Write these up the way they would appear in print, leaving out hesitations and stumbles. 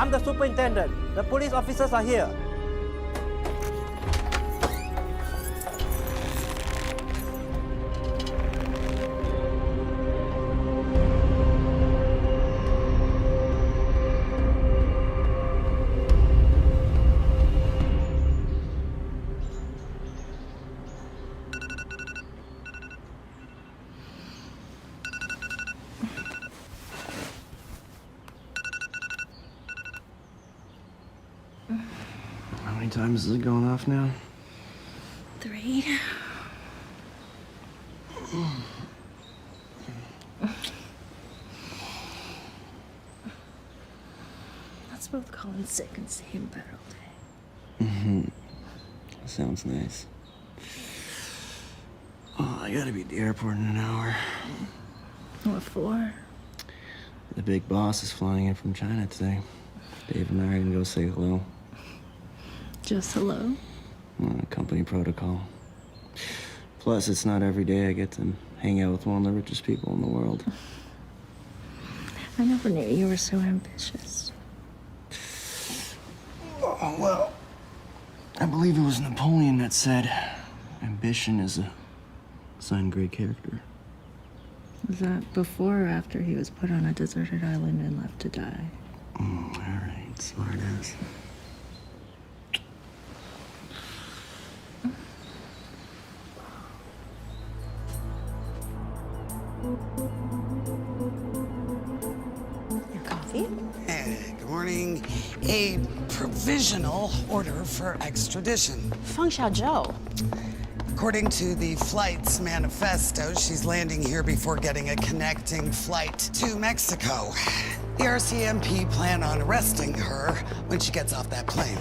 I'm the superintendent. The police officers are here. How many times is it going off now? 3. Let's both call in sick and stay in bed all day. Mm-hmm. Sounds nice. Oh, I gotta be at the airport in an hour. What for? The big boss is flying in from China today. Dave and I are gonna go say hello. Just hello? Company protocol. Plus, it's not every day I get to hang out with one of the richest people in the world. I never knew you were so ambitious. Oh, well, I believe it was Napoleon that said, ambition is a sign of great character. Was that before or after he was put on a deserted island and left to die? All right, smart ass. Your coffee? Hey, good morning. A provisional order for extradition. Feng Xiaozhou. According to the flight's manifesto, she's landing here before getting a connecting flight to Mexico. The RCMP plan on arresting her when she gets off that plane.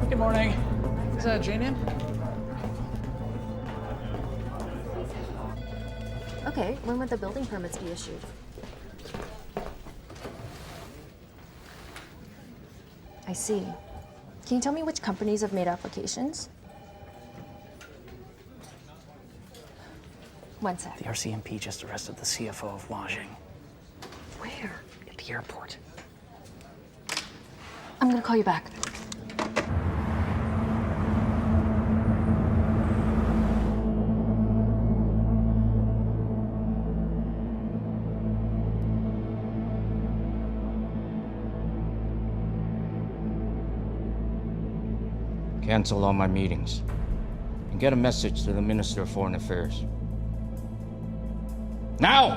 Good morning. Is that Jane in? Okay, when would the building permits be issued? I see. Can you tell me which companies have made applications? One sec. The RCMP just arrested the CFO of Wajing Where? at the airport. I'm gonna call you back. Cancel all my meetings and get a message to the Minister of Foreign Affairs. Now!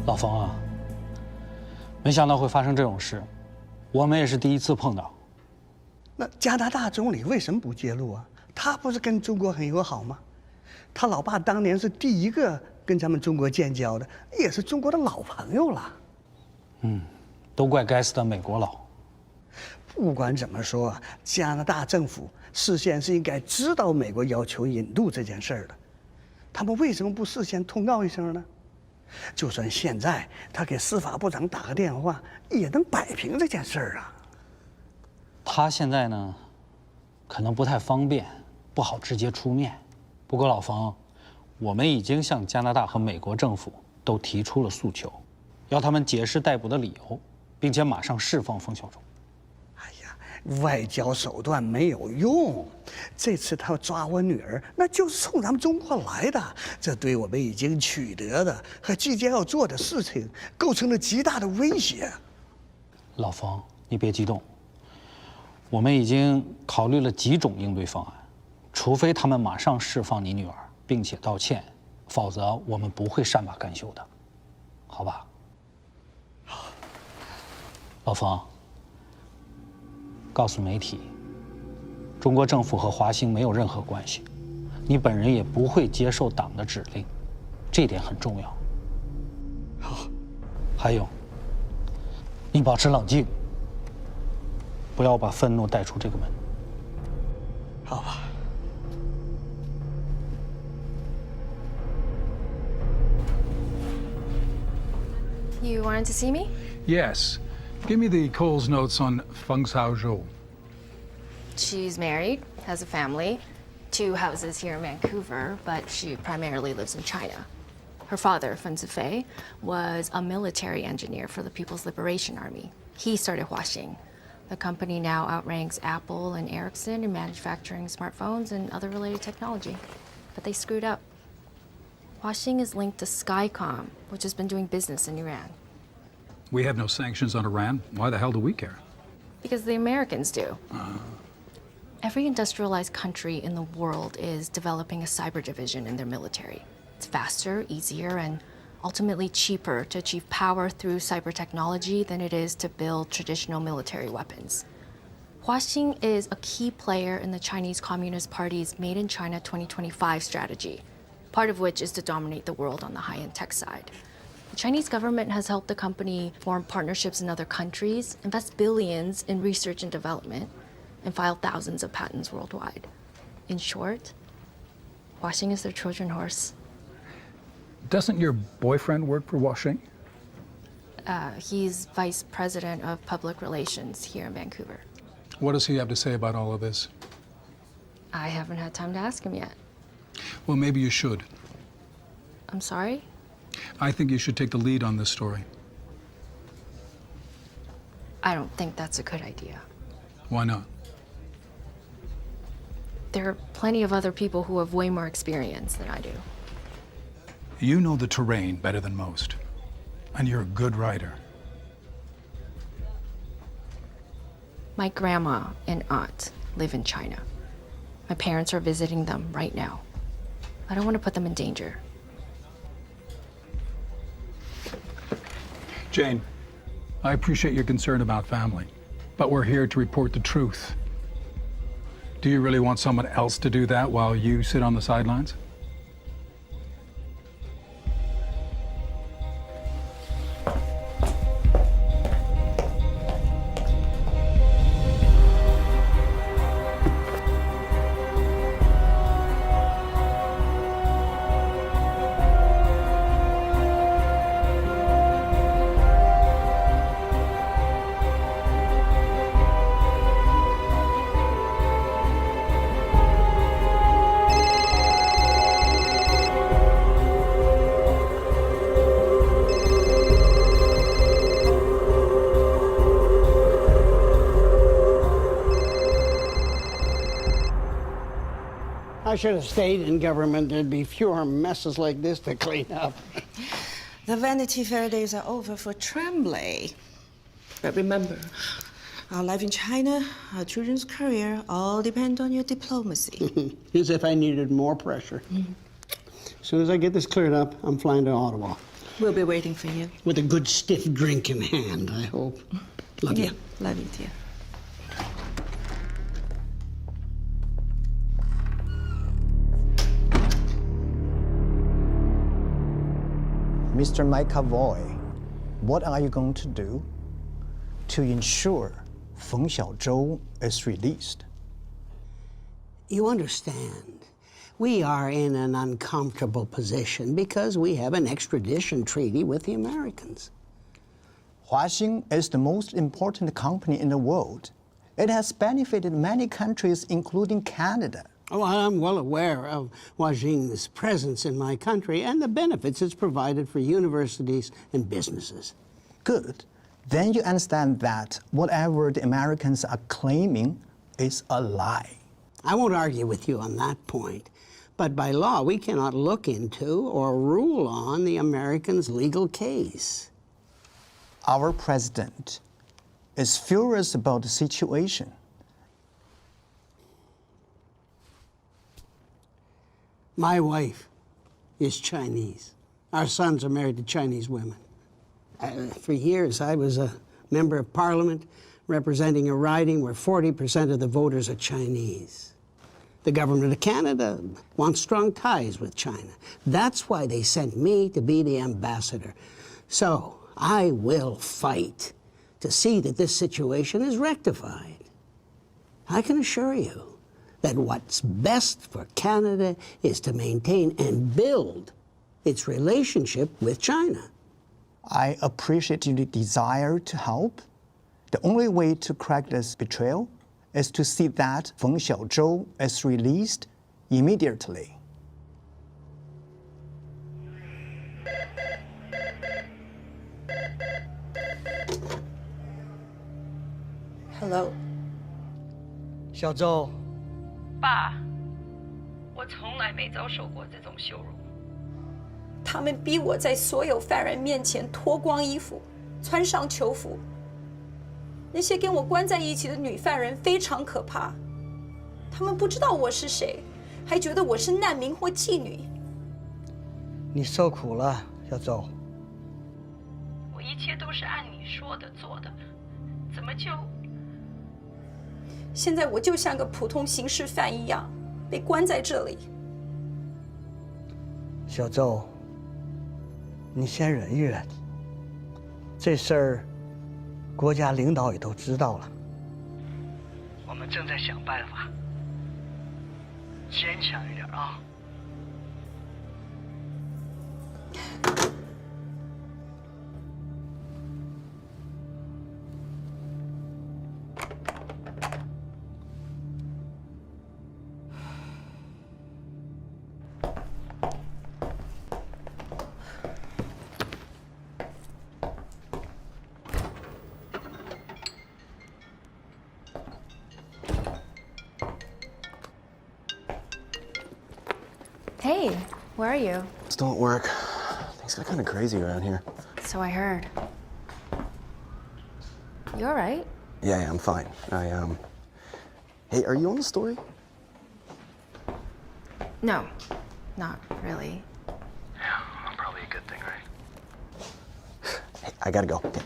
老冯啊，没想到会发生这种事，我们也是第一次碰到。那加拿大总理为什么不揭露啊？他不是跟中国很友好吗？他老爸当年是第一个跟咱们中国建交的，也是中国的老朋友了。都怪该死的美国佬。不管怎么说，加拿大政府事先是应该知道美国要求引渡这件事儿的，他们为什么不事先通告一声呢？就算现在他给司法部长打个电话，也能摆平这件事儿啊。他现在呢，可能不太方便，不好直接出面。不过老冯，我们已经向加拿大和美国政府都提出了诉求，要他们解释逮捕的理由，并且马上释放冯小忠。哎呀，外交手段没有用，这次他要抓我女儿，那就是冲咱们中国来的，这对我们已经取得的和即将要做的事情构成了极大的威胁。老冯，你别激动，我们已经考虑了几种应对方案，除非他们马上释放你女儿，并且道歉，否则我们不会善罢甘休的，好吧？老冯，告诉媒体，中国政府和华兴没有任何关系，你本人也不会接受党的指令，这点很重要。好，还有，你保持冷静，不要把愤怒带出这个门。好吧。You wanted to see me? Yes. Give me the Coles notes on Feng Xiaozhou. She's married, has a family, 2 houses here in Vancouver, but she primarily lives in China. Her father, Feng Zifei, was a military engineer for the People's Liberation Army. He started Huaxing. The company now outranks Apple and Ericsson in manufacturing smartphones and other related technology. But they screwed up. Huaxing is linked to Skycom, which has been doing business in Iran. We have no sanctions on Iran. Why the hell do we care? Because the Americans do. Every industrialized country in the world is developing a cyber division in their military. It's faster, easier, and ultimately cheaper to achieve power through cyber technology than it is to build traditional military weapons. Huaxing is a key player in the Chinese Communist Party's Made in China 2025 strategy, part of which is to dominate the world on the high-end tech side. The Chinese government has helped the company form partnerships in other countries, invest billions in research and development, and file thousands of patents worldwide. In short, Huaxing is their Trojan horse. Doesn't your boyfriend work for Huaxing? He's vice president of public relations here in Vancouver. What does he have to say about all of this? I haven't had time to ask him yet. Well, maybe you should. I'm sorry? I think you should take the lead on this story. I don't think that's a good idea. Why not? There are plenty of other people who have way more experience than I do. You know the terrain better than most, and you're a good writer. My grandma and aunt live in China. My parents are visiting them right now. I don't want to put them in danger. Jane, I appreciate your concern about family, but we're here to report the truth. Do you really want someone else to do that while you sit on the sidelines? I should have stayed in government. There'd be fewer messes like this to clean up. The Vanity Fair days are over for Tremblay. But remember, our life in China, our children's career, all depend on your diplomacy. As if I needed more pressure. As soon as I get this cleared up, I'm flying to Ottawa. We'll be waiting for you. With a good stiff drink in hand, I hope. Love you. Love you, dear. Mr. McAvoy, what are you going to do to ensure Feng Xiaozhou is released? You understand, we are in an uncomfortable position because we have an extradition treaty with the Americans. Huaxing is the most important company in the world. It has benefited many countries, including Canada. Oh, I'm well aware of Huaxing's presence in my country and the benefits it's provided for universities and businesses. Good. Then you understand that whatever the Americans are claiming is a lie. I won't argue with you on that point, but by law, we cannot look into or rule on the Americans' legal case. Our president is furious about the situation. My wife is Chinese. Our sons are married to Chinese women. For years, I was a member of parliament representing a riding where 40% of the voters are Chinese. The government of Canada wants strong ties with China. That's why they sent me to be the ambassador. So I will fight to see that this situation is rectified. I can assure you that what's best for Canada is to maintain and build its relationship with China. I appreciate your desire to help. The only way to correct this betrayal is to see that Feng Xiaozhou is released immediately. Hello. 小周，爸，我从来没遭受过这种羞辱。他们逼我在所有犯人面前脱光衣服，穿上囚服。那些跟我关在一起的女犯人非常可怕，他们不知道我是谁，还觉得我是难民或妓女。你受苦了，小周。我一切都是按你说的做的，怎么就……现在我就像个普通刑事犯一样，被关在这里。小周，你先忍一忍。这事儿，国家领导也都知道了。我们正在想办法，坚强一点啊。Hey, where are you? Still at work. Things got kind of crazy around here. So I heard. You all right? Yeah, I'm fine. Hey, are you on the story? No, not really. Yeah, probably a good thing, right? Hey, I gotta go. Okay.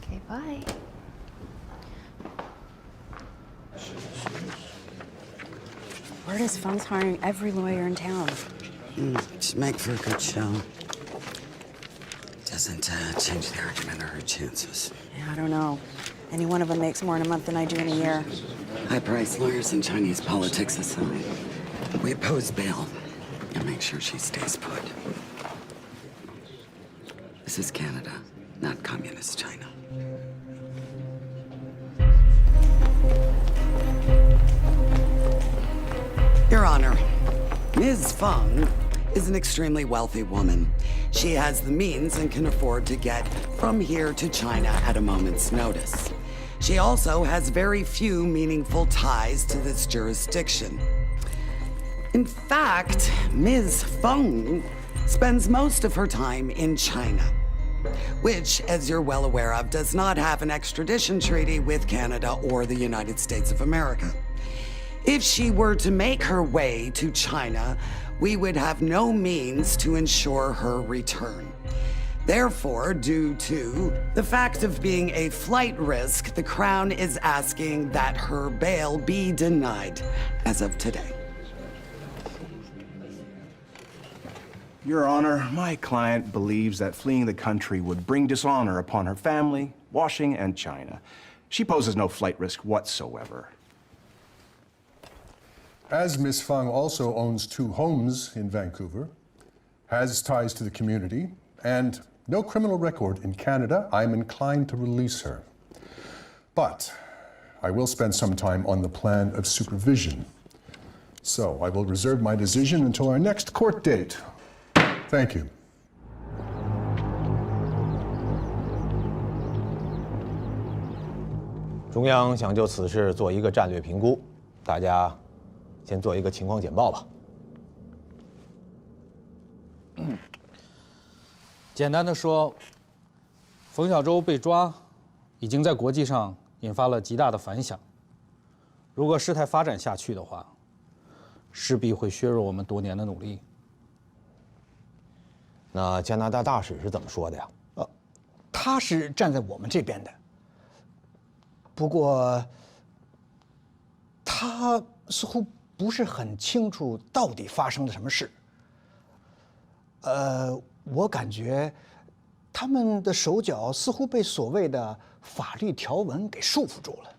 Okay, bye. Word is Feng's hiring every lawyer in town. Should make for a good show. Doesn't change the argument or her chances. Yeah, I don't know. Any one of them makes more in a month than I do in a year. High-priced lawyers and Chinese politics aside, we oppose bail and make sure she stays put. This is Canada, not communist China. Your Honor, Ms. Feng is an extremely wealthy woman. She has the means and can afford to get from here to China at a moment's notice. She also has very few meaningful ties to this jurisdiction. In fact, Ms. Feng spends most of her time in China, which, as you're well aware of, does not have an extradition treaty with Canada or the United States of America. If she were to make her way to China, we would have no means to ensure her return. Therefore, due to the fact of being a flight risk, the Crown is asking that her bail be denied as of today. Your Honor, my client believes that fleeing the country would bring dishonor upon her family, Washing, and China. She poses no flight risk whatsoever. As Miss Fang also owns 2 homes in Vancouver, has ties to the community, and no criminal record in Canada, I'm inclined to release her. But I will spend some time on the plan of supervision. So I will reserve my decision until our next court date. Thank you. 中央想就此事做一个战略评估，大家先做一个情况简报吧。简单的说，冯小舟被抓，已经在国际上引发了极大的反响。如果事态发展下去的话，势必会削弱我们多年的努力。那加拿大大使是怎么说的呀？他是站在我们这边的。不过，他似乎不是很清楚到底发生了什么事。我感觉他们的手脚似乎被所谓的法律条文给束缚住了。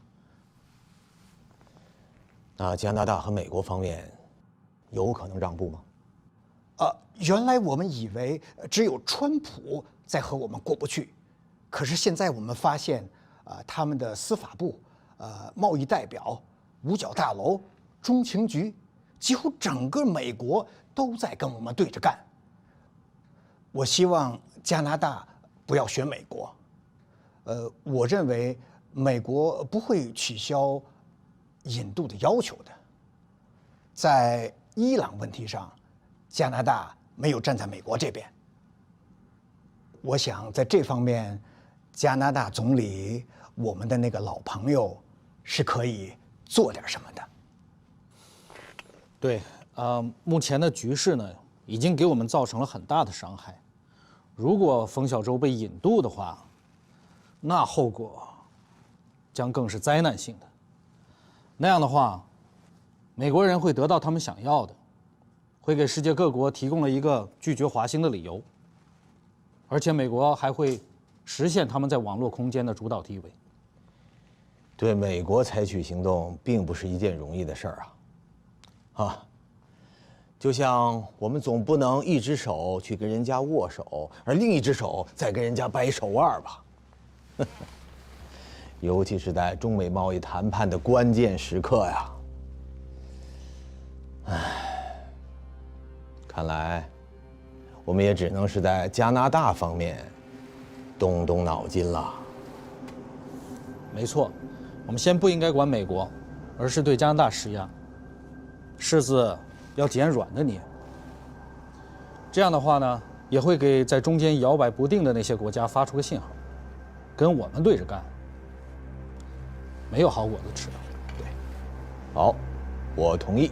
那加拿大和美国方面有可能让步吗？原来我们以为只有川普在和我们过不去，可是现在我们发现，他们的司法部、贸易代表、五角大楼、中情局，几乎整个美国都在跟我们对着干。我希望加拿大不要学美国。我认为美国不会取消引渡的要求的。在伊朗问题上，加拿大没有站在美国这边。我想在这方面，加拿大总理，我们的那个老朋友，是可以做点什么的。对，目前的局势呢，已经给我们造成了很大的伤害。如果冯小舟被引渡的话，那后果将更是灾难性的。那样的话，美国人会得到他们想要的，会给世界各国提供了一个拒绝华兴的理由，而且美国还会实现他们在网络空间的主导地位。对美国采取行动并不是一件容易的事儿啊，就像我们总不能一只手去跟人家握手，而另一只手再跟人家掰手腕吧。尤其是在中美贸易谈判的关键时刻呀。看来我们也只能是在加拿大方面动动脑筋了。没错，我们先不应该管美国，而是对加拿大施压，柿子要捡软的捏。这样的话呢，也会给在中间摇摆不定的那些国家发出个信号，跟我们对着干，没有好果子吃。对，好，我同意。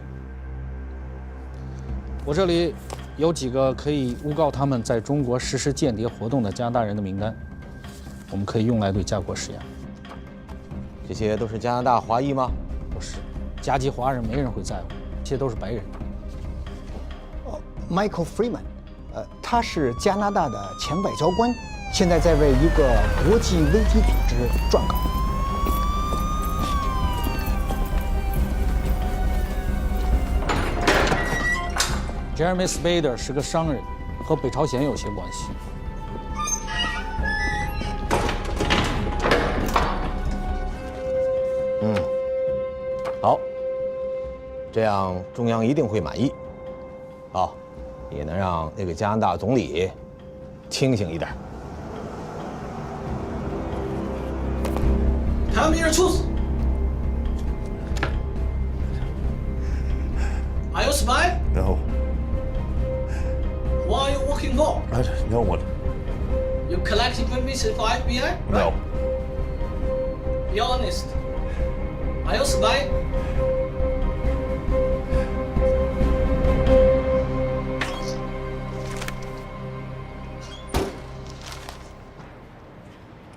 我这里有几个可以诬告他们在中国实施间谍活动的加拿大人的名单，我们可以用来对加国施压。这些都是加拿大华裔吗？不是，加籍华人没人会在乎，这些都是白人。Michael Freeman，他是加拿大的前外交官，现在在为一个国际危机组织撰稿。Jeremy Spader 是个商人，和北朝鲜有些关系。好，这样中央一定会满意。好，也能让那个加拿大总理清醒一点。Tell me your truth. Are you a spy? No. What are you working for? No one. You collecting information for FBI? Right? No. Be honest. Are you a spy?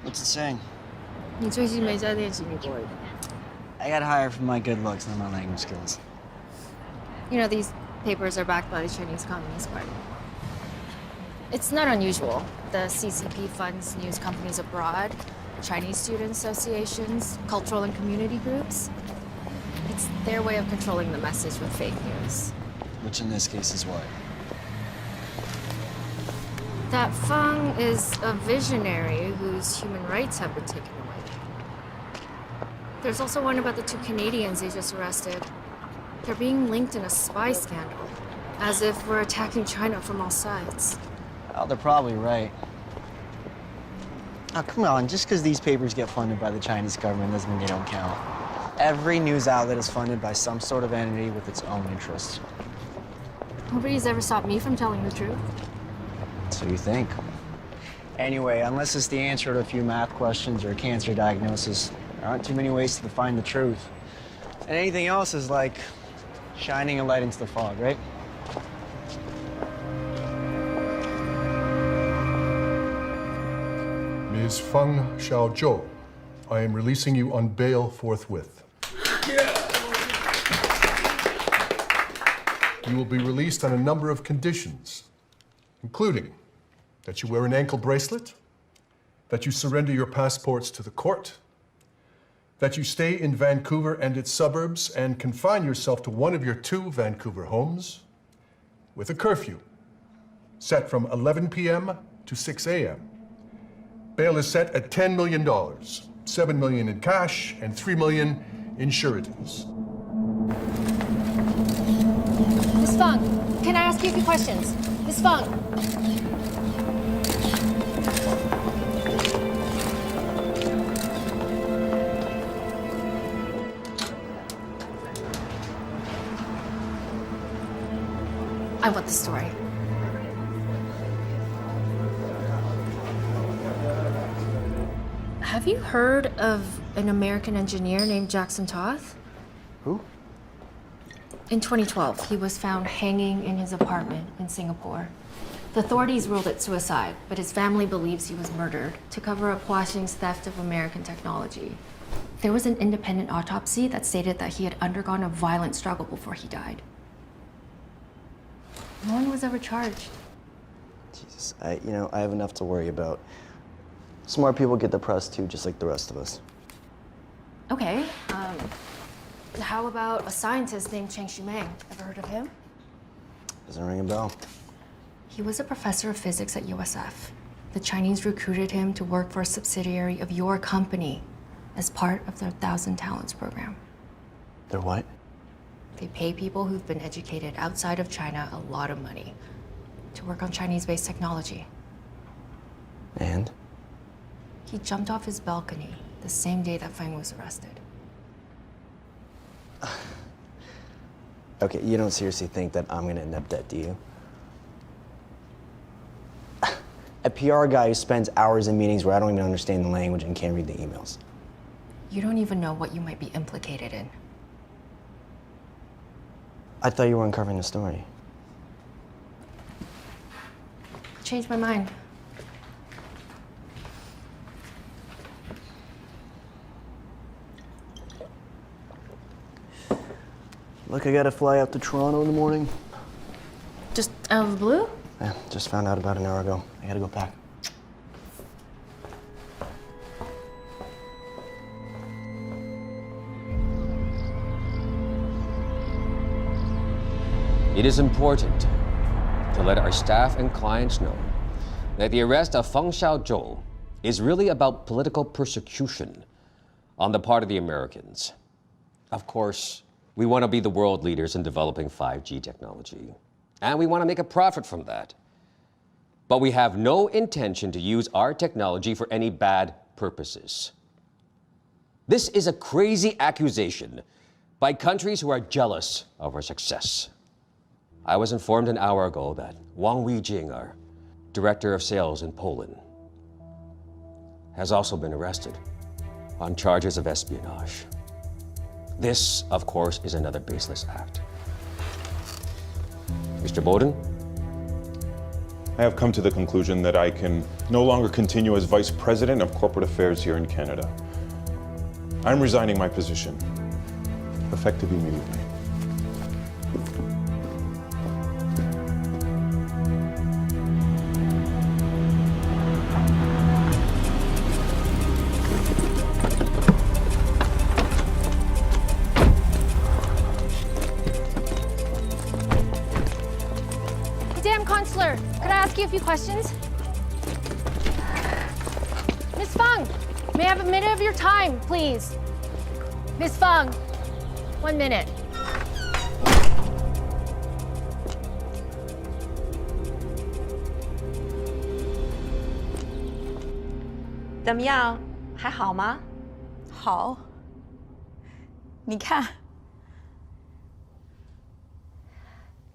What's it saying? 你最近没在练习你国语。I got hired for my good looks, not my language skills. You know, these papers are backed by the Chinese Communist Party. It's not unusual. The CCP funds news companies abroad, Chinese student associations, cultural and community groups. It's their way of controlling the message with fake news. Which in this case is what? That Feng is a visionary whose human rights have been taken away. There's also one about the 2 Canadians they just arrested. They're being linked in a spy scandal, as if we're attacking China from all sides. Oh, they're probably right. Oh, come on, just because these papers get funded by the Chinese government doesn't mean they don't count. Every news outlet is funded by some sort of entity with its own interests. Nobody's ever stopped me from telling the truth. So you think. Anyway, unless it's the answer to a few math questions or a cancer diagnosis, there aren't too many ways to find the truth. And anything else is like shining a light into the fog, right? Ms. Feng Xiaozhou, I am releasing you on bail forthwith. You will be released on a number of conditions, including that you wear an ankle bracelet, that you surrender your passports to the court, that you stay in Vancouver and its suburbs and confine yourself to one of your 2 Vancouver homes with a curfew set from 11 p.m. to 6 a.m. Bail is set at $10 million, $7 million in cash and $3 million in sureties. Miss Feng, can I ask you a few questions? Miss Feng. I want the story. Have you heard of an American engineer named Jackson Toth? Who? In 2012, he was found hanging in his apartment in Singapore. The authorities ruled it suicide, but his family believes he was murdered to cover up Huaxing's theft of American technology. There was an independent autopsy that stated that he had undergone a violent struggle before he died. No one was ever charged. Jesus, I have enough to worry about. Smart people get the press too, just like the rest of us. Okay, how about a scientist named Cheng Shumeng? Ever heard of him? Doesn't ring a bell. He was a professor of physics at USF. The Chinese recruited him to work for a subsidiary of your company as part of their 1,000 Talents program. They're what? They pay people who've been educated outside of China a lot of money to work on Chinese-based technology. And? He jumped off his balcony the same day that Feng was arrested. Okay, you don't seriously think that I'm gonna end up dead, do you? A PR guy who spends hours in meetings where I don't even understand the language and can't read the emails. You don't even know what you might be implicated in. I thought you were uncovering the story. I changed my mind. Look, I gotta fly out to Toronto in the morning. Just out of the blue? Yeah, just found out about an hour ago. I gotta go pack. It is important to let our staff and clients know that the arrest of Feng Xiaozhou is really about political persecution on the part of the Americans. Of course, we want to be the world leaders in developing 5G technology, and we want to make a profit from that. But we have no intention to use our technology for any bad purposes. This is a crazy accusation by countries who are jealous of our success. I was informed an hour ago that Wang Weijing, our director of sales in Poland, has also been arrested on charges of espionage. This, of course, is another baseless act. Mr. Bowden? I have come to the conclusion that I can no longer continue as Vice President of Corporate Affairs here in Canada. I'm resigning my position, effective immediately. you a few questions? Miss Feng, may I have a minute of your time, please? Miss Feng, 1 minute. 怎么样？还好吗？好。你看，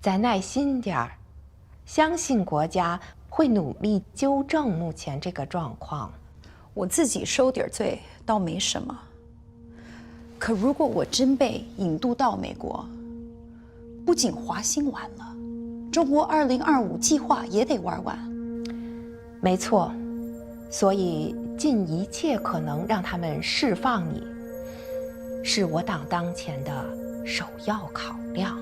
再耐心点儿，相信国家会努力纠正目前这个状况。我自己收点罪倒没什么，可如果我真被引渡到美国，不仅华兴完了，中国2025计划也得玩完。没错，所以尽一切可能让他们释放你，是我党当前的首要考量。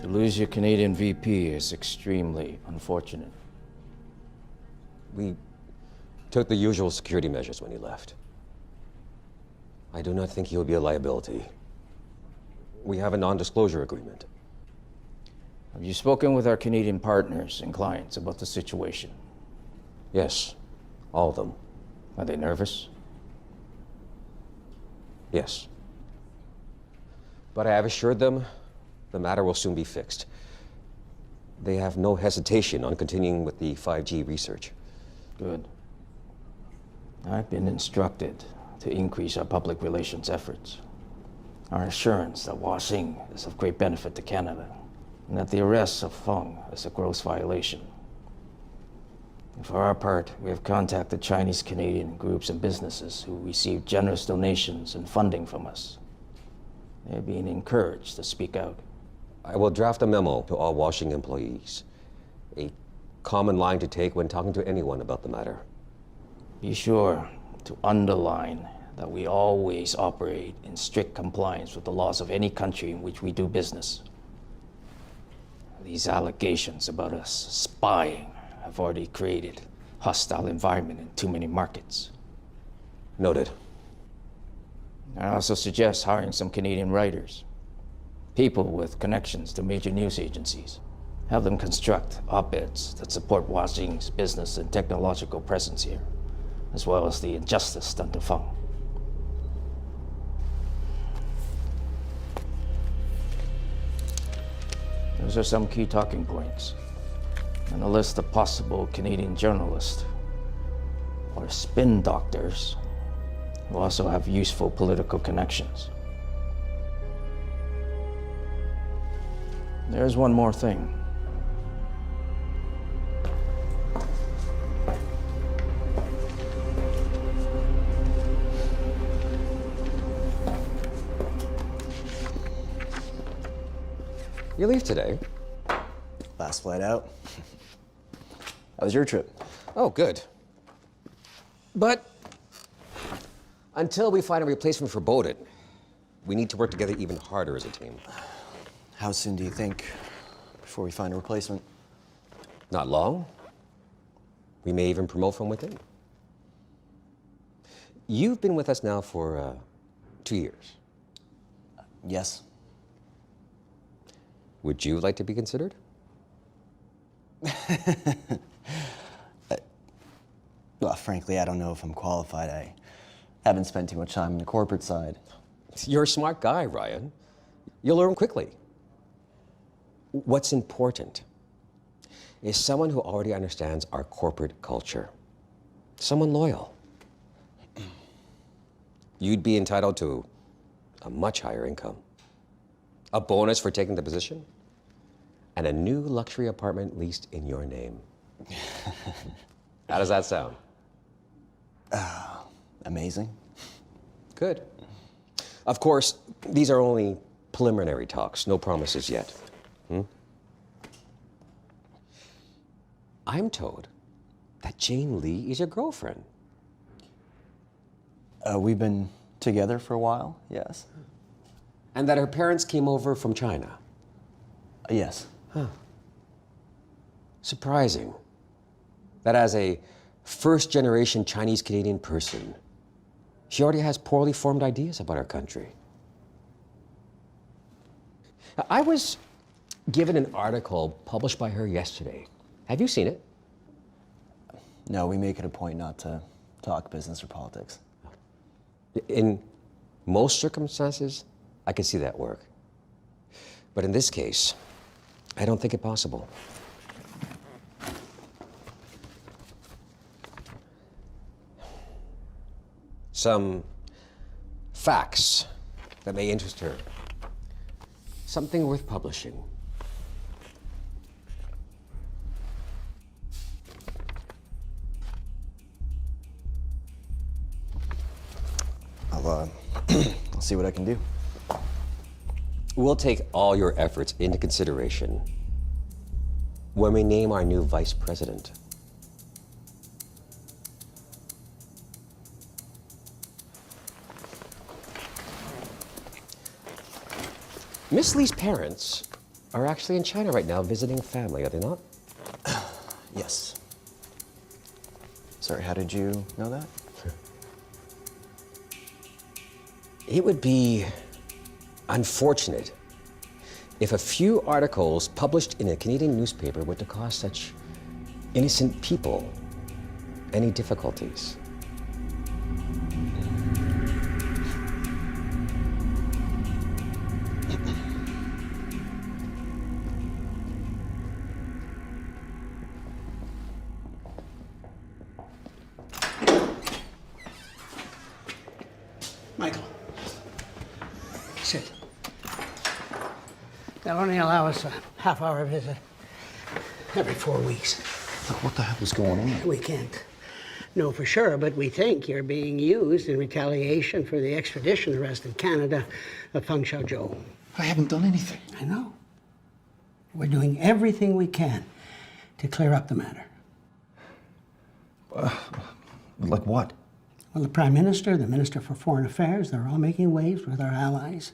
To lose your Canadian VP is extremely unfortunate. We took the usual security measures when he left. I do not think he will be a liability. We have a non-disclosure agreement. Have you spoken with our Canadian partners and clients about the situation? Yes, all of them. Are they nervous? Yes. But I have assured them the matter will soon be fixed. They have no hesitation on continuing with the 5G research. Good. I've been instructed to increase our public relations efforts. Our assurance that Huaxing is of great benefit to Canada, and that the arrest of Feng is a gross violation. And for our part, we have contacted Chinese Canadian groups and businesses who receive generous donations and funding from us. They're being encouraged to speak out. I will draft a memo to all Huaxing employees. A common line to take when talking to anyone about the matter. Be sure to underline that we always operate in strict compliance with the laws of any country in which we do business. These allegations about us spying have already created a hostile environment in too many markets. Noted. I also suggest hiring some Canadian writers, people with connections to major news agencies. Have them construct op-eds that support Huaxing's business and technological presence here, as well as the injustice done to Feng. Those are some key talking points, and a list of possible Canadian journalists or spin doctors who also have useful political connections. There's one more thing. You leave today? Last flight out. How was your trip? Oh, good. But until we find a replacement for Bowden, we need to work together even harder as a team. How soon do you think before we find a replacement? Not long. We may even promote from within. You've been with us now for 2 years. Yes. Would you like to be considered? Well, frankly, I don't know if I'm qualified. I haven't spent too much time on the corporate side. You're a smart guy, Ryan. You'll learn quickly. What's important is someone who already understands our corporate culture. Someone loyal. You'd be entitled to a much higher income, a bonus for taking the position, and a new luxury apartment leased in your name. How does that sound? Amazing. Good. Of course, these are only preliminary talks, no promises yet. I'm told that Jane Lee is your girlfriend. We've been together for a while, yes. And that her parents came over from China. Yes. Huh. Surprising that as a first-generation Chinese-Canadian person, she already has poorly formed ideas about our country. I was given an article published by her yesterday. Have you seen it? No, we make it a point not to talk business or politics. In most circumstances, I can see that work. But in this case, I don't think it possible. Some facts that may interest her. Something worth publishing. I'll see what I can do. We'll take all your efforts into consideration when we name our new vice president. Miss Lee's parents are actually in China right now visiting family, are they not? Yes. Sorry, how did you know that? It would be unfortunate if a few articles published in a Canadian newspaper were to cause such innocent people any difficulties. Michael, sit. They'll only allow us a half-hour visit every 4 weeks. Look, what the hell is going on? We can't know for sure, but we think you're being used in retaliation for the extradition arrest in Canada of Feng Xiaozhou. I haven't done anything. I know. We're doing everything we can to clear up the matter. Like what? Well, the Prime Minister, the Minister for Foreign Affairs, they're all making waves with our allies.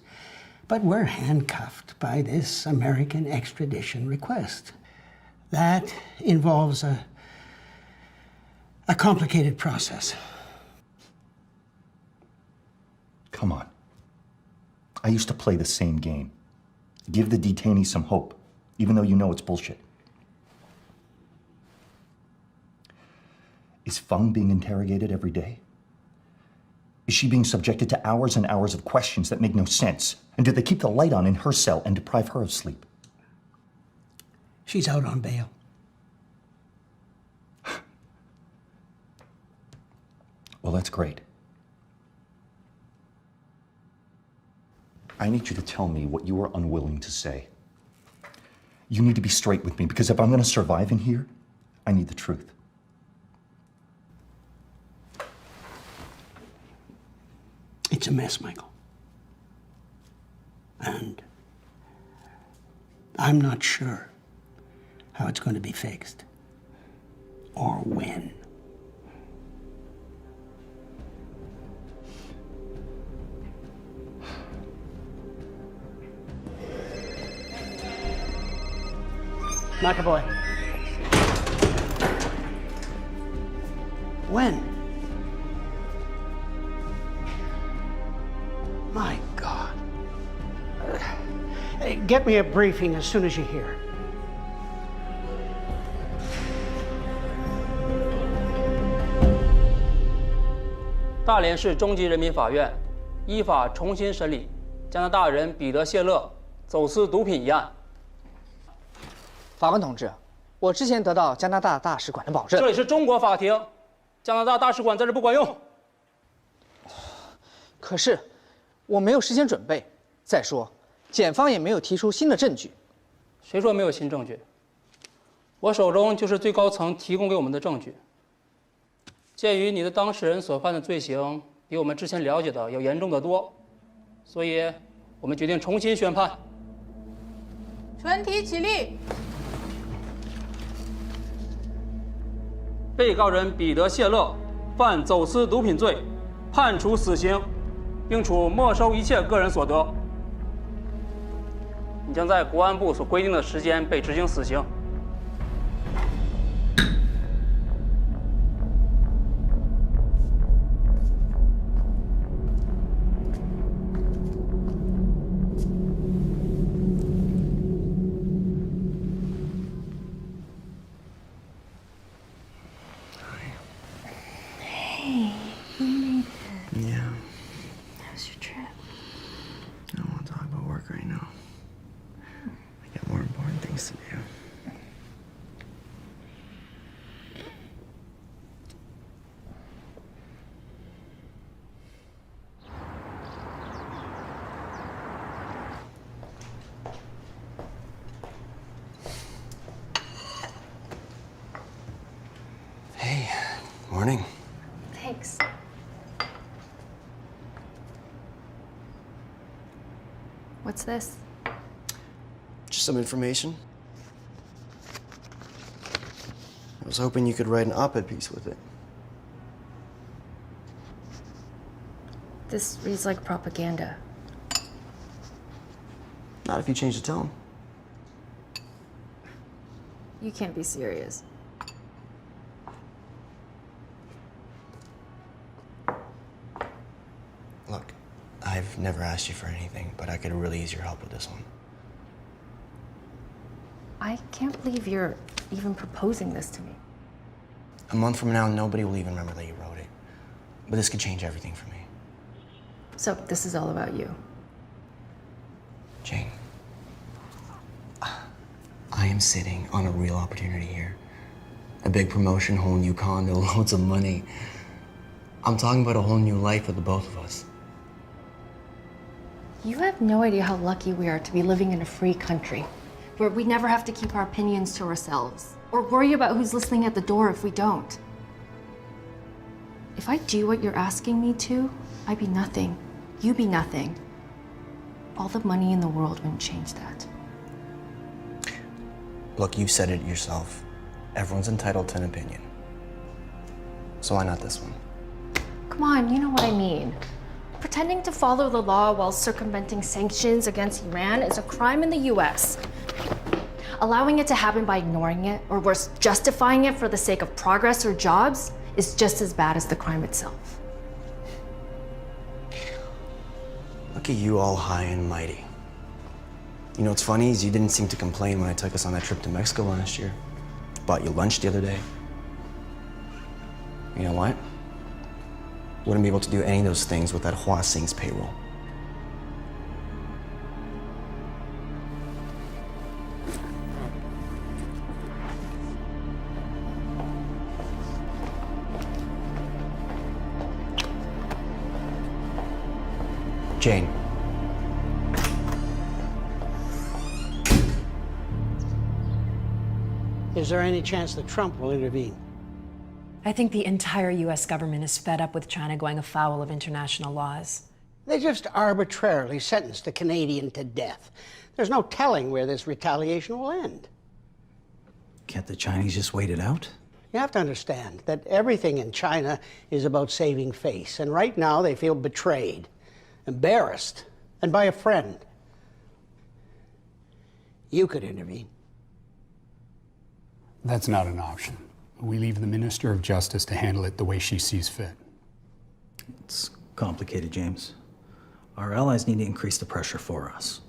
But we're handcuffed by this American extradition request. That involves a complicated process. Come on. I used to play the same game. Give the detainees some hope, even though you know it's bullshit. Is Feng being interrogated every day? Is she being subjected to hours and hours of questions that make no sense? And do they keep the light on in her cell and deprive her of sleep? She's out on bail. Well, that's great. I need you to tell me what you are unwilling to say. You need to be straight with me, because if I'm going to survive in here, I need the truth. It's a mess, Michael. And I'm not sure how it's going to be fixed or when. McAvoy. When? My God. Hey, get me a briefing as soon as you're here. 大连市中级人民法院依法重新审理加拿大人彼得·谢勒走私毒品一案。法官同志，我之前得到加拿大大使馆的保证。这里是中国法庭，加拿大大使馆在这不管用。可是我没有时间准备，再说检方也没有提出新的证据。谁说没有新证据？我手中就是最高层提供给我们的证据。鉴于你的当事人所犯的罪行比我们之前了解的要严重得多，所以我们决定重新宣判。全体起立。被告人彼得·谢勒犯走私毒品罪，判处死刑，并处没收一切个人所得。你将在国安部所规定的时间被执行死刑。Morning. Thanks. What's this? Just some information. I was hoping you could write an op-ed piece with it. This reads like propaganda. Not if you change the tone. You can't be serious. Look, I've never asked you for anything, but I could really use your help with this one. I can't believe you're even proposing this to me. A month from now, nobody will even remember that you wrote it. But this could change everything for me. So this is all about you. Jane, I am sitting on a real opportunity here. A big promotion, whole new condo, loads of money. I'm talking about a whole new life for the both of us. You have no idea how lucky we are to be living in a free country, where we never have to keep our opinions to ourselves, or worry about who's listening at the door if we don't. If I do what you're asking me to, I'd be nothing. You be nothing. All the money in the world wouldn't change that. Look, you said it yourself. Everyone's entitled to an opinion. So why not this one? Come on, you know what I mean. Pretending to follow the law while circumventing sanctions against Iran is a crime in the US. Allowing it to happen by ignoring it, or worse, justifying it for the sake of progress or jobs, is just as bad as the crime itself. Look at you all high and mighty. You know what's funny is you didn't seem to complain when I took us on that trip to Mexico last year. Bought you lunch the other day. You know what? Wouldn't be able to do any of those things without Hua Sing's payroll. Jane. Is there any chance that Trump will intervene? I think the entire U.S. government is fed up with China going afoul of international laws. They just arbitrarily sentenced a Canadian to death. There's no telling where this retaliation will end. Can't the Chinese just wait it out? You have to understand that everything in China is about saving face, and right now they feel betrayed, embarrassed, and by a friend. You could intervene. That's not an option. We leave the Minister of Justice to handle it the way she sees fit. It's complicated, James. Our allies need to increase the pressure for us.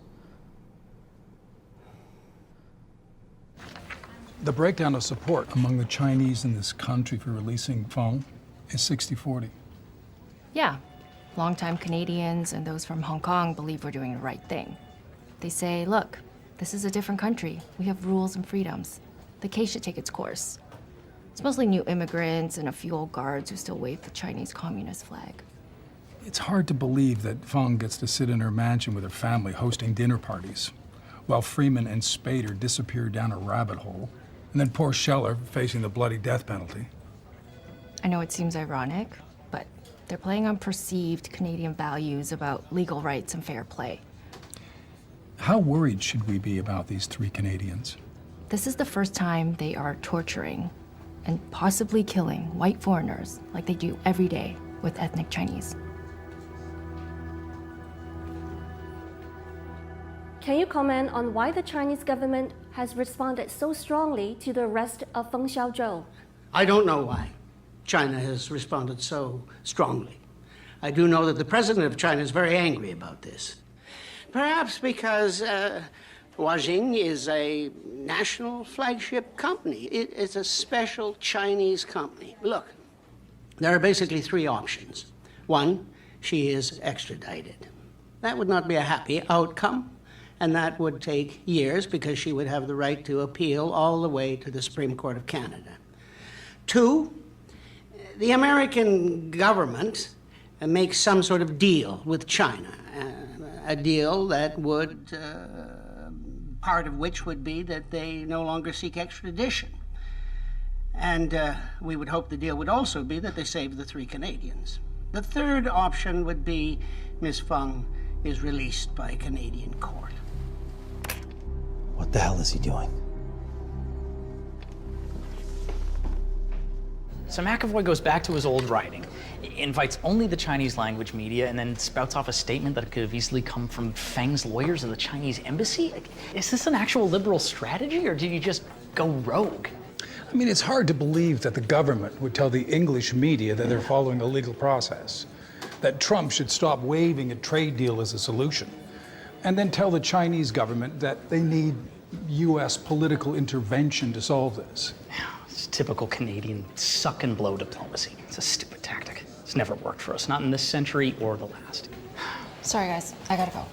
The breakdown of support among the Chinese in this country for releasing Feng is 60-40. Yeah, longtime Canadians and those from Hong Kong believe we're doing the right thing. They say, look, this is a different country. We have rules and freedoms. The case should take its course. It's mostly new immigrants and a few old guards who still wave the Chinese Communist flag. It's hard to believe that Feng gets to sit in her mansion with her family hosting dinner parties, while Freeman and Spader disappear down a rabbit hole, and then poor Scheller facing the bloody death penalty. I know it seems ironic, but they're playing on perceived Canadian values about legal rights and fair play. How worried should we be about these three Canadians? This is the first time they are torturing and possibly killing white foreigners like they do every day with ethnic Chinese. Can you comment on why the Chinese government has responded so strongly to the arrest of Feng Xiaozhou? I don't know why China has responded so strongly. I do know that the president of China is very angry about this. Perhaps because Huajing is a national flagship company. It is a special Chinese company. Look, there are basically three options. One, she is extradited. That would not be a happy outcome, and that would take years because she would have the right to appeal all the way to the Supreme Court of Canada. Two, the American government makes some sort of deal with China, a deal that would, part of which would be that they no longer seek extradition. And we would hope the deal would also be that they save the 3 Canadians. The third option would be Ms. Fung is released by a Canadian court. What the hell is he doing? So McAvoy goes back to his old writing, invites only the Chinese language media, and then spouts off a statement that could have easily come from Feng's lawyers at the Chinese embassy. Is this an actual liberal strategy, or did you just go rogue? I mean, it's hard to believe that the government would tell the English media that they're following a legal process, that Trump should stop waving a trade deal as a solution, and then tell the Chinese government that they need U.S. political intervention to solve this. It's typical Canadian suck and blow diplomacy. It's a stupid tactic. It's never worked for us, not in this century or the last. Sorry, guys. I gotta go.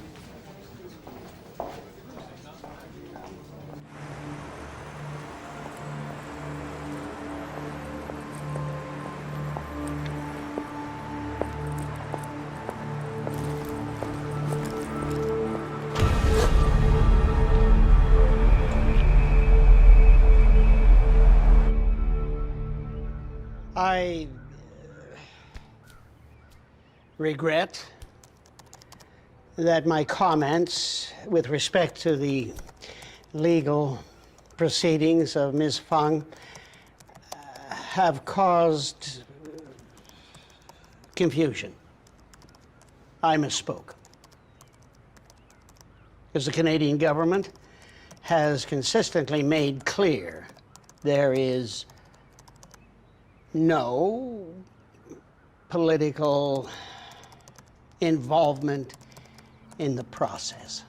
I regret that my comments with respect to the legal proceedings of Ms. Fung have caused confusion. I misspoke. Because the Canadian government has consistently made clear there is no political involvement in the process.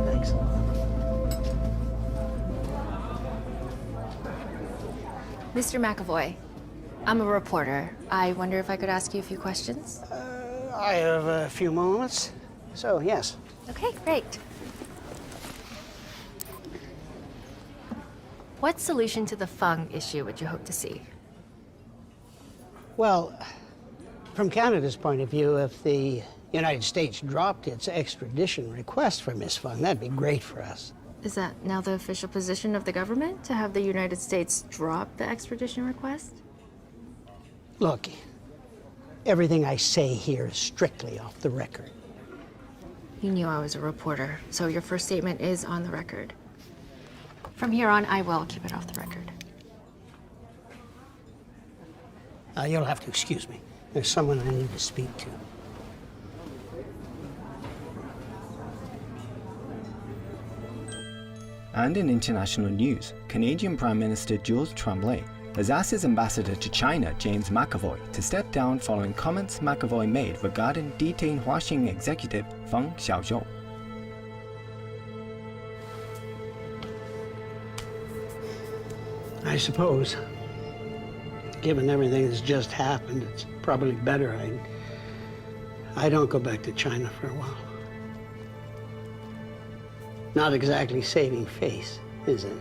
Thanks a lot. Mr. McAvoy, I'm a reporter. I wonder if I could ask you a few questions? I have a few moments, so yes. Okay, great. What solution to the Fung issue would you hope to see? Well, from Canada's point of view, if the United States dropped its extradition request for Ms. Fung, that'd be great for us. Is that now the official position of the government, to have the United States drop the extradition request? Look, everything I say here is strictly off the record. You knew I was a reporter, so your first statement is on the record. From here on, I will keep it off the record. You'll have to excuse me. There's someone I need to speak to. And in international news, Canadian Prime Minister Jules Tremblay has asked his ambassador to China, James McAvoy, to step down following comments McAvoy made regarding detained Huaxing executive Feng Xiaozhou. I suppose, given everything that's just happened, it's probably better I don't go back to China for a while. Not exactly saving face, is it?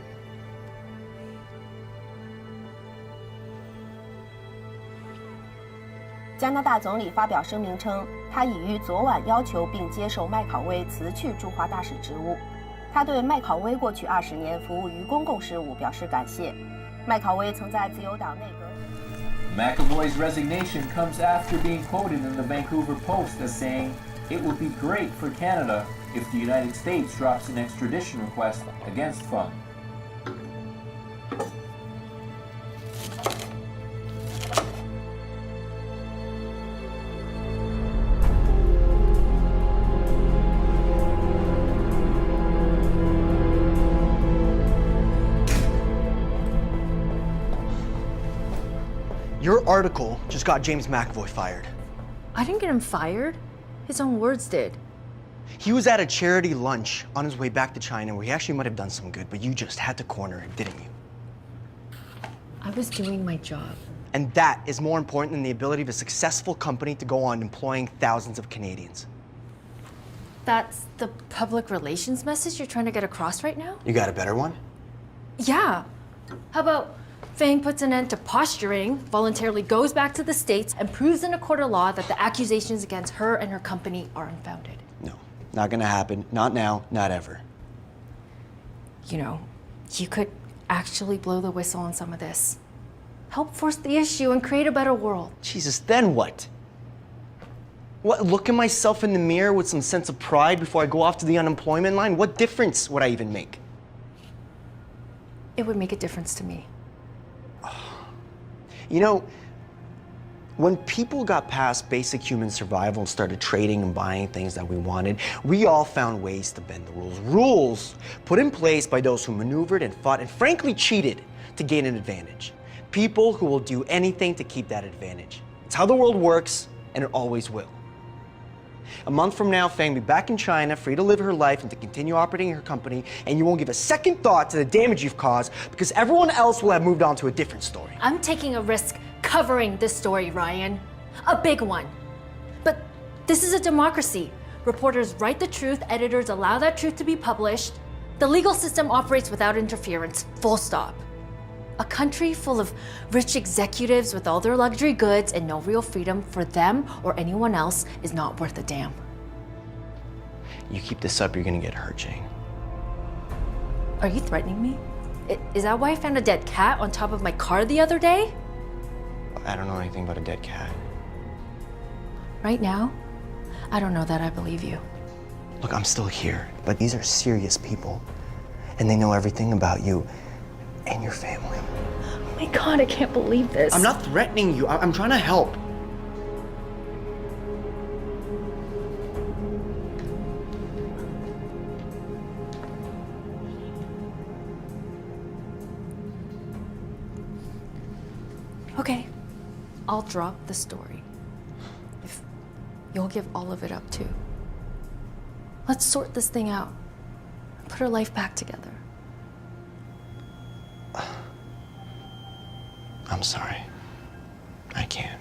加拿大总理发表声明称，他已于昨晚要求并接受麦考威辞去驻华大使职务。他对麦考威过去20年服务于公共事务表示感谢。麦考威曾在自由党内阁。McAvoy's resignation comes after being quoted in the Vancouver Post as saying, "It would be great for Canada if the United States drops an extradition request against Fung." Your article just got James McAvoy fired. I didn't get him fired. His own words did. He was at a charity lunch on his way back to China where he actually might have done some good, but you just had to corner him, didn't you? I was doing my job. And that is more important than the ability of a successful company to go on employing thousands of Canadians. That's the public relations message you're trying to get across right now? You got a better one? Yeah. How about Fang puts an end to posturing, voluntarily goes back to the States, and proves in a court of law that the accusations against her and her company are unfounded. No, not gonna happen. Not now, not ever. You know, you could actually blow the whistle on some of this. Help force the issue and create a better world. Jesus, then what? What, look at myself in the mirror with some sense of pride before I go off to the unemployment line? What difference would I even make? It would make a difference to me. You know, when people got past basic human survival and started trading and buying things that we wanted, we all found ways to bend the rules. Rules put in place by those who maneuvered and fought and frankly cheated to gain an advantage. People who will do anything to keep that advantage. It's how the world works, and it always will. A month from now, Fang will be back in China, free to live her life and to continue operating her company, and you won't give a second thought to the damage you've caused because everyone else will have moved on to a different story. I'm taking a risk covering this story, Ryan. A big one. But this is a democracy. Reporters write the truth, editors allow that truth to be published. The legal system operates without interference, full stop. A country full of rich executives with all their luxury goods and no real freedom for them or anyone else is not worth a damn. You keep this up, you're gonna get hurt, Jane. Are you threatening me? Is that why I found a dead cat on top of my car the other day? I don't know anything about a dead cat. Right now, I don't know that I believe you. Look, I'm still here, but these are serious people, and they know everything about you and your family. Oh my God, I can't believe this. I'm not threatening you. I'm trying to help. Okay, I'll drop the story. If you'll give all of it up too. Let's sort this thing out. Put her life back together. I'm sorry. I can't.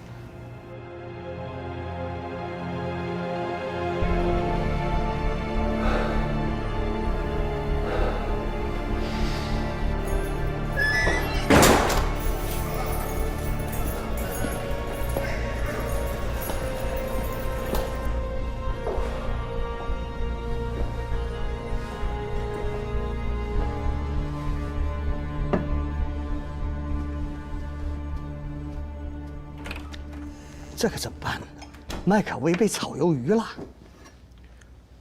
这可怎么办呢？麦可威被炒鱿鱼了。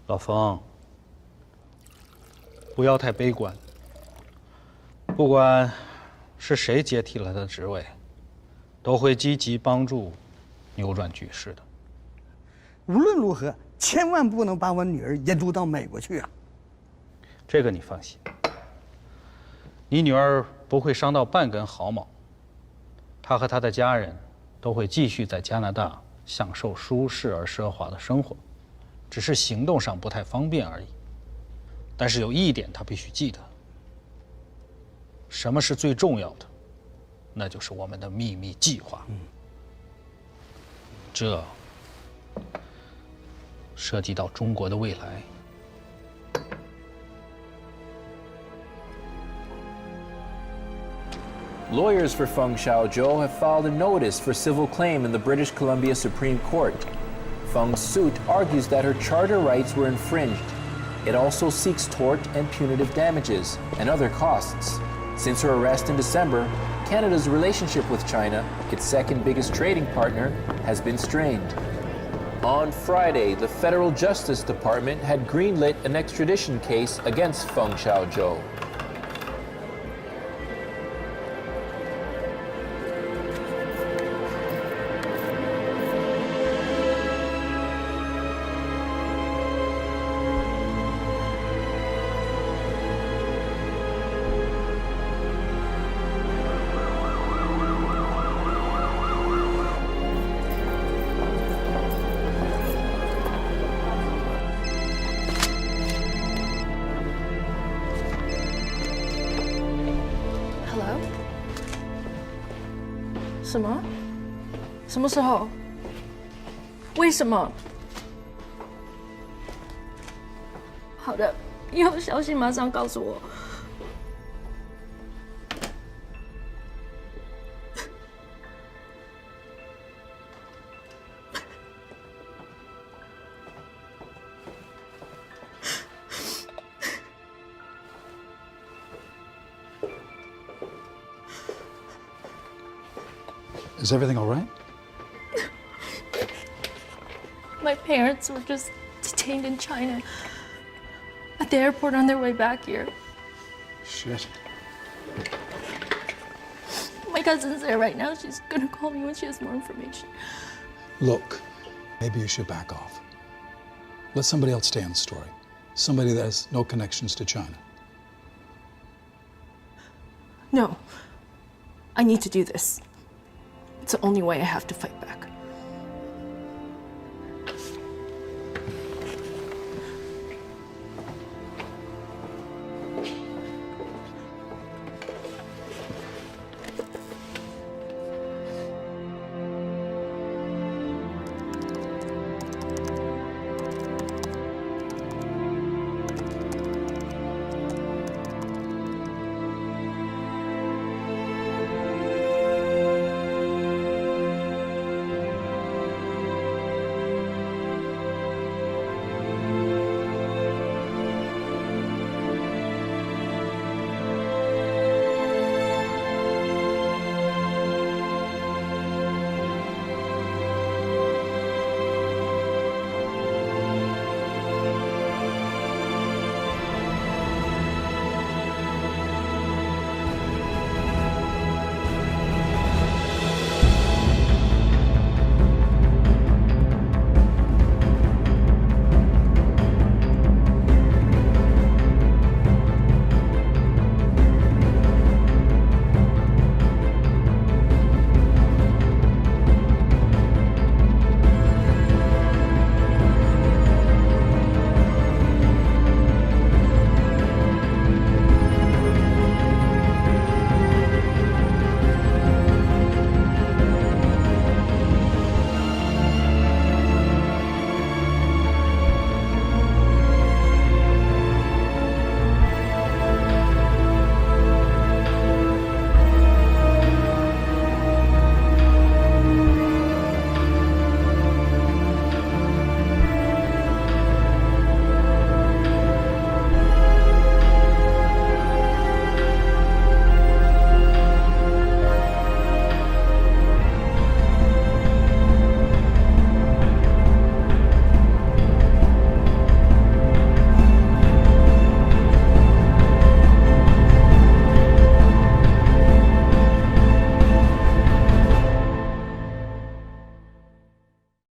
老冯，不要太悲观。不管是谁接替了他的职位，都会积极帮助扭转局势的。无论如何，千万不能把我女儿引渡到美国去啊！这个你放心，你女儿不会伤到半根毫毛，她和她的家人都会继续在加拿大享受舒适而奢华的生活，只是行动上不太方便而已。但是有一点她必须记得，什么是最重要的？那就是我们的秘密计划。这涉及到中国的未来。Lawyers for Feng Xiaozhou have filed a notice for civil claim in the British Columbia Supreme Court. Feng's suit argues that her charter rights were infringed. It also seeks tort and punitive damages and other costs. Since her arrest in December, Canada's relationship with China, its second biggest trading partner, has been strained. On Friday, the Federal Justice Department had greenlit an extradition case against Feng Xiaozhou. Hello? 什么？什么时候？为什么？好的，有消息马上告诉我。Is everything all right? My parents were just detained in China at the airport on their way back here. Shit. My cousin's there right now. She's gonna call me when she has more information. Look, maybe you should back off. Let somebody else stay on the story. Somebody that has no connections to China. No. I need to do this. It's the only way I have to fight back.